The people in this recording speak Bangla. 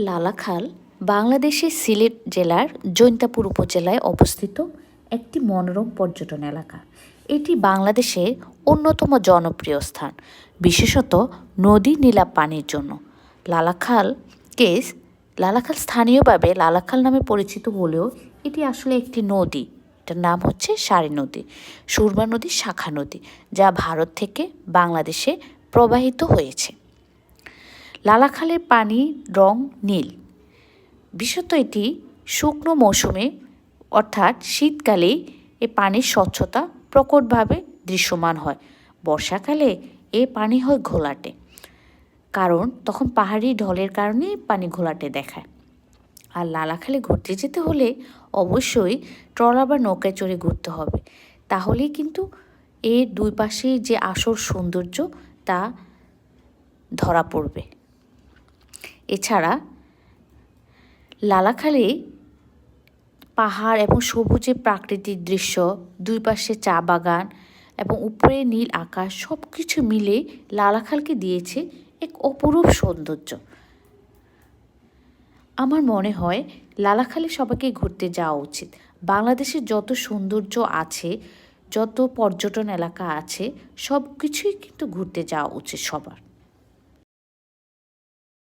লালাখাল বাংলাদেশের সিলেট জেলার জৈন্তাপুর উপজেলায় অবস্থিত একটি মনোরম পর্যটন এলাকা। এটি বাংলাদেশের অন্যতম জনপ্রিয় স্থান, বিশেষত নদী নীলা পানির জন্য। লালাখালকে লালাখাল স্থানীয়ভাবে লালাখাল নামে পরিচিত হলেও এটি আসলে একটি নদী। এটার নাম হচ্ছে সারি নদী, সুরমা নদীর শাখা নদী, যা ভারত থেকে বাংলাদেশে প্রবাহিত হয়েছে। লালাখালের পানির রং নীল। বিশেষত এটি শুকনো মৌসুমে অর্থাৎ শীতকালেই এ পানির স্বচ্ছতা প্রকটভাবে দৃশ্যমান হয়। বর্ষাকালে এ পানি হয় ঘোলাটে, কারণ তখন পাহাড়ি ঢলের কারণে পানি ঘোলাটে দেখায়। আর লালাখালে ঘুরতে যেতে হলে অবশ্যই ট্রলার বা নৌকায় চড়ে ঘুরতে হবে, তাহলেই কিন্তু এর দুই পাশে যে আসল সৌন্দর্য তা ধরা পড়বে। এছাড়া লালাখালে পাহাড় এবং সবুজে প্রাকৃতিক দৃশ্য, দুই পাশে চা বাগান এবং উপরে নীল আকাশ সব কিছু মিলে লালাখালকে দিয়েছে এক অপরূপ সৌন্দর্য। আমার মনে হয় লালাখালে সবাইকে ঘুরতে যাওয়া উচিত। বাংলাদেশের যত সৌন্দর্য আছে, যত পর্যটন এলাকা আছে, সব কিছুই কিন্তু ঘুরতে যাওয়া উচিত সবার।